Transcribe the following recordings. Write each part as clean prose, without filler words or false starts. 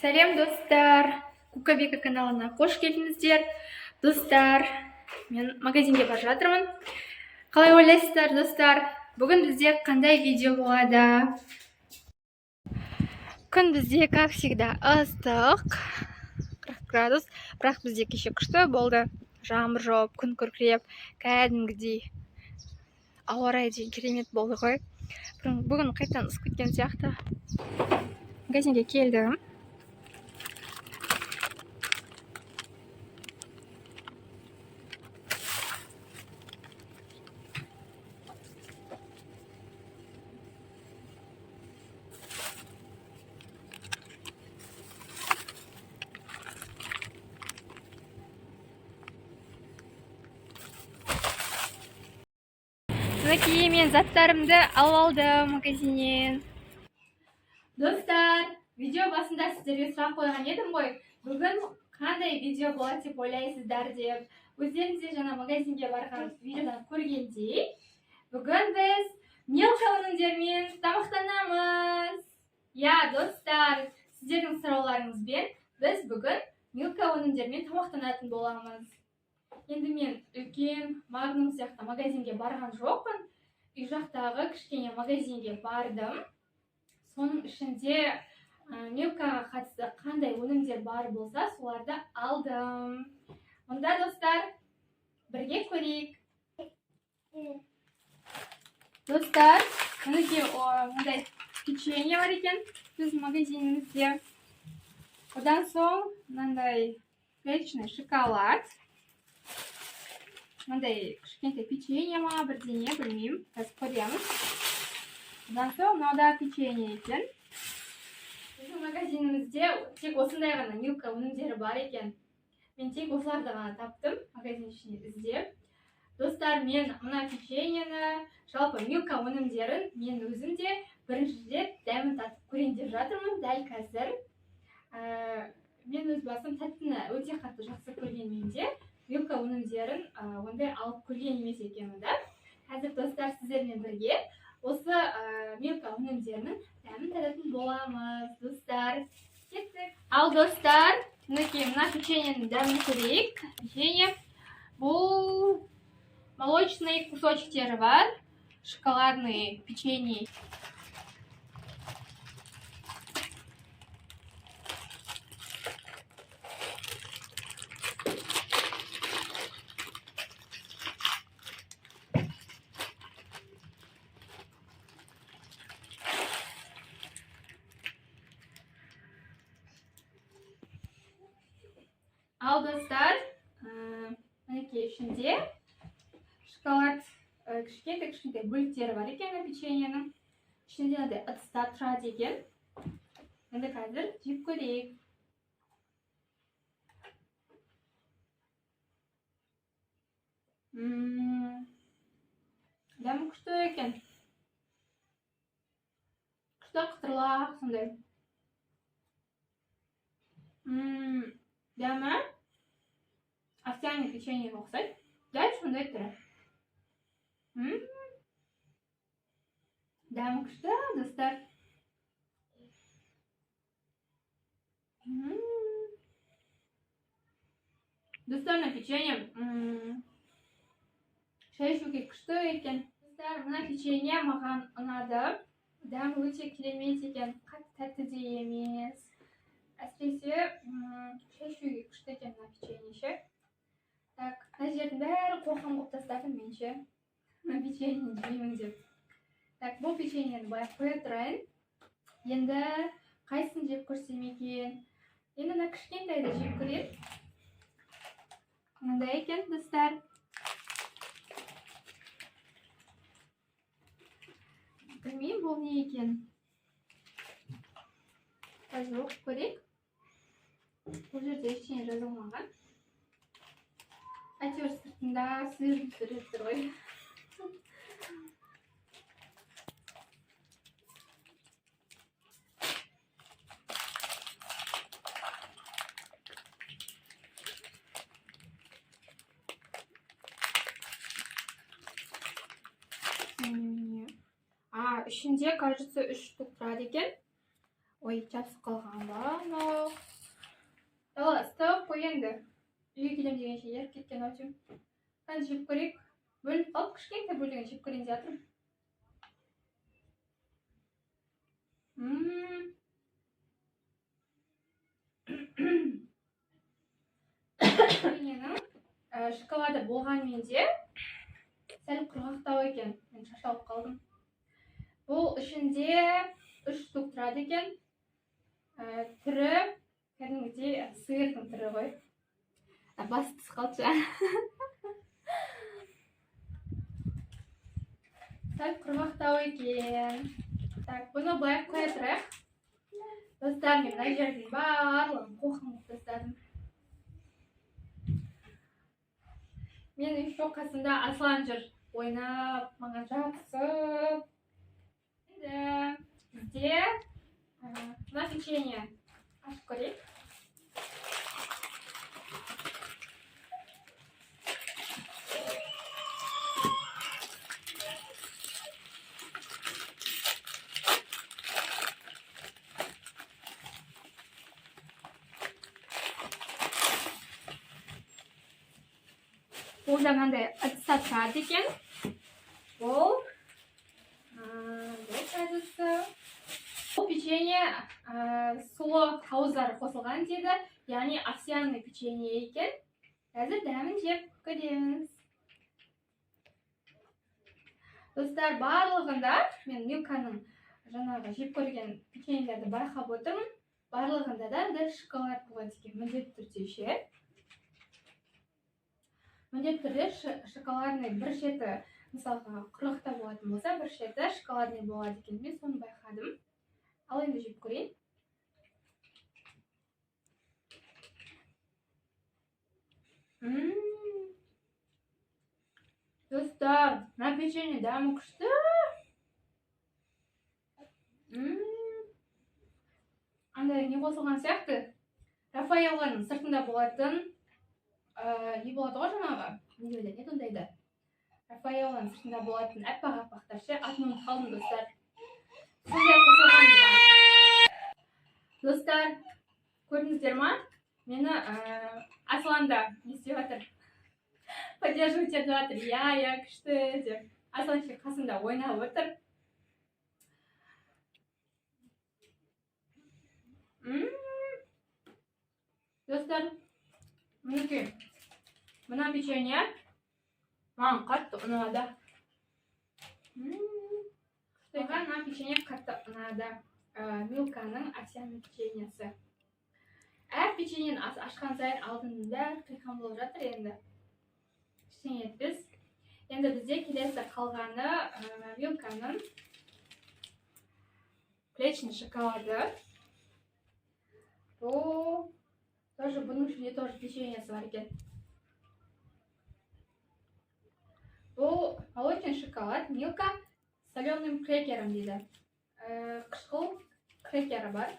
Сәлем достар, Кукабека каналына қош келдіңіздер. Достар, мен магазинге бара жатырмын. Қалай ойлайсыздар, достар? Бүгін бізде қандай видео болады? Күн бізде, как всегда, ыстық, 40 градус. Бірақ бізде кеше күшті болды. Жаңбыр жауып, күн күркіреп, кәдімгідей ауа райы деген керемет болды ғой. Бүгін қайтадан ысып кеткен сияқты. Магазинге келдім. Мінекей, мен заттарымды алып алдым магазиннен. Достар, видео басында сіздерге сұрақ қойған едім ғой. Бүгін қандай видео болады деп ойлайсыздар деп. Өздеріңіз де жаңа магазинге барған видеодан көргендей, бүгін біз Milka өнімдерімен тамақтанамыз. Я, достар, сіздердің сұрауларыңызбен біз бүгін Milka өнімдерімен тамақтанатын боламыз. Енді мен үлкен Magnum сияқты магазинге барған жоқпын. Үй жақтағы кішкене магазинге бардым. Соның ішінде Milkaға қатысты қандай өнімдер бар болса, соларды алдым. Онда, достар, бірге көрейік. Достар, мінекей мындай печенье бар екен біздің магазинімізде. Одан соң мынандай гречный шоколад. Мындай кішкентай печенье ма, бірдеңе, білмеймін. Қазір көреміз. Одан соң мынада печенье екен. Біздің магазинімізде тек осындай ғана Milka өнімдері бар екен. Мен тек осыларды ғана таптым, магазин ішіне іздеп. Достар, мен мына печеньені, жалпы Milka өнімдерін мен өзім де бірінші рет дәмін татып көрейін деп жатырмын, дәл қазір. Мен өз басым тәттіні өте қатты жақсы көргенмен де Milka өнімдерін ондай алып көрген емес екенмін да. Қазір, достар, сіздермен бірге осы Milka өнімдерінің дәмін тататын боламыз. Достар, кеттік. Ал, достар, мінекей мына печеньенің дәмін көрейік. Печенье бұл молочный кусочектері бар. Шоколадный печенье. Ал, достар, мінекей ішінде шоколад кішкентай бөліктері бар екен печеньенің. Ішінде мынандай ыдыстар тұрады екен. Енді қазір жеп көрейік. Дәмі күшті екен. Күшті қытырлақ сондай. Дәмі овсяный печеньеге ұқсайды. Дәл сондай түрі. Дәмі күшті, достар. Достар, мына печенье шай ішуге күшті екен. Достар, мына печенье маған ұнады. Дәмі өте керемет екен. Қатты тәтті де емес. Әсіресе шай ішуге күшті екен мына печенье. Так, мына жердің бәрі қоқым қылып тастадым менше. Мына печеньені жеймін деп. Так, бұл печеньені былай қоя тұрайын. Енді қайсын жеп көрсем екен. Енді мына кішкентайды жеп көрейін. Мынандай екен, достар. Білмеймін, бұл не екен. Қазір оқып көрейік. Бұл жерде ештеңе жазылмаған. Әйтеуір сыртында сырын түсіріп тұр ғой. Ішінде, кажется, 3 штук тұрады екен. Ой, жабысып қалған ба мынау. Дала ұстап қой енді. Үйге келем дегенше еріп кеткен ау деймін. Қанды жеп көрейік. Бөлініп қалып кішкентай бөлігін жеп көрейін деп жатырмын. Печеньенің шоколады болғанмен де сәл құрғақтау екен. Мен шашалып қалдым. Бұл ішінде 3 штук тұрады екен. Түрі кәдімгідей сиырдың түрі ғой. Бастысы қалды. Сәл құрғақтау екен. Так, бұны былай қоя тұрайық. Достар, мен мына жердің барлығын қоқым қылып тастадым. Мен үй қасында Аслан жүр. Ойнап, маған жабысып. Бізде мына печенье ашып көрейік. Бұл жаңағындай ыдыста тұрады екен. Бұл печенье сұлы қауыздары қосылған деді. Яғни овсяный печенье екен. Қазір дәмін жеп көреміз. Достар, барлығында мен Милканың жаңағы жеп көрген печеньелерді байқап отырмын. Барлығында да шоколад болады екен, міндетті түрде ше. Міндетті түрде шоколадный бір шеті мысалға құрғақта болатын болса, бір шеті шоколадный болады екен. Мен соны байқадым. Ал енді жеп көрейін. Достар, мына печенье дәмі күшті. Андай не қосылған сияқты. Рафаэлланың сыртында болатын не болады ғой жаңағы? Не ойлайды, не ондайды? Рафаэлланың сыртында болатын әппақ-әппақтар ше. Атын ұмытып қалдым, достар. Сондай қосылған бұған. Достар, көрдіңіздер ма? Мені Асланда не істеп жатыр? Поддерживать етіп жатыр. Я, күшті деп. Аслан ше қасында ойнап отыр. Достар, мінекей, мына печенье маған қатты ұнады. Маған мына печенье қатты ұнады. Милканың овсяный печеньесі. Әр печеньені ашқан сайын алдында қиқан болып жатыр енді. Ештеңе етпес. Енді бізде келесі қалғаны Милканың плечный шоколады. Бұл тоже бұның ішінде тоже печеньесі бар екен. Бұл молочный шоколад Милка соленым крекером дейді. Қышқыл крекері бар.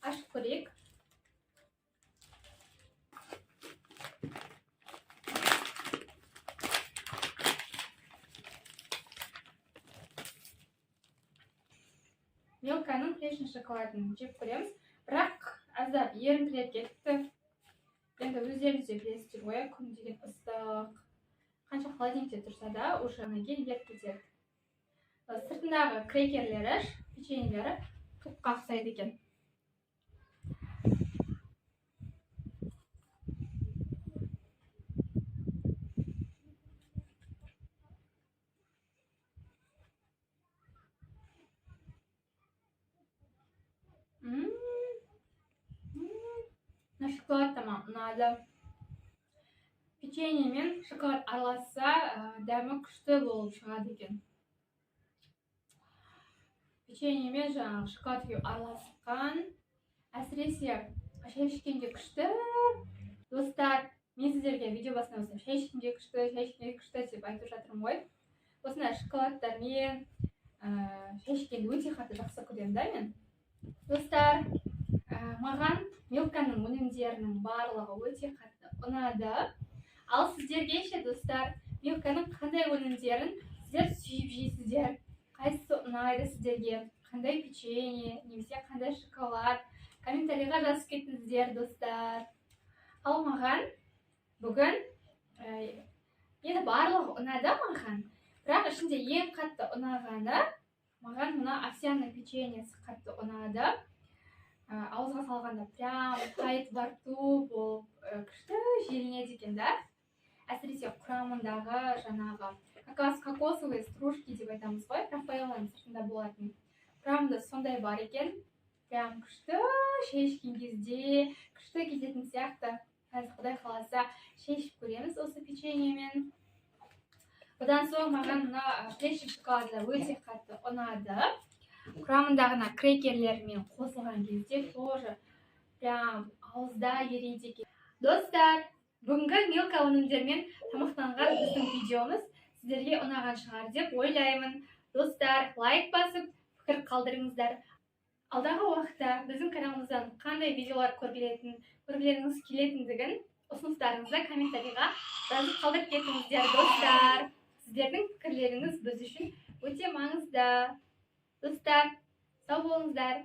Ашып көрейік. Милканың плечный шоколадын жеп көреміз. Бірақ аздап еріңкіреп кетті. Енді өздеріңіз де білесіздер ғой, күн деген ыстық. Қанша холодильникте тұрса да, уже кейін еріп кетеді. Сыртындағы крекерлері, печеньелері тұққа ұқсайды екен. Шоколад тамам ұнады. Печенье мен шоколад араласса, дәмі күшті болып шығады екен. Печенье мен жаңағы шоколад араласқан. Әсіресе шай ішкенде күшті. Достар, мен сіздерге видео басынан бастап шай ішкенде күшті деп айтып жатырмын ғой. Осындай шоколадтармен шай ішкенді өте қатты жақсы көремін да мен. Достар, маған Милканың өнімдерінің барлығы өте қатты ұнады. Ал сіздерге ше, достар, Милканың қандай өнімдерін сіздер сүйіп жейсіздер? Қайсысы ұнайды сіздерге? қандай печенье немесе қандай шоколад комментарийға жазып кетіңіздер достар. Ал маған бүгін енді барлығы ұнады маған, бірақ ішінде ең қатты ұнағаны маған мына овсяный печеньесі қатты ұнады. Ауызға салғанда прям тайып во рту болып күшті желінеді екен да. Әсіресе құрамындағы жаңағы кокосовые стружки деп айтамыз ғой, Рафаэллоның сыртында болатын. Құрамында сондай бар екен. Прям күшті шешкен кезде, күшті кететін сияқты. Қазір Құдай қаласа шешіп көреміз осы печеньемен. Одан соң маған мына флеши шоколады өте қатты ұнады. Құрамындағына крекерлермен қосылған кезде тоже прям ауызда ерейді екен. Достар, бүгінгі Милка өнімдермен тамақтанған біздің видеомыз сіздерге ұнаған шығар деп ойлаймын. Достар, лайк басып, пікір қалдырыңыздар. Алдағы уақытта біздің каналымыздан қандай видеолар көргілеріңіз келетіндігін ұсыныстарыңызды комментарийға жазып қалдырып кетіңіздер, достар. Сіздердің пікірлеріңіз біз үшін өте маңызды. Достар, сау болыңыздар.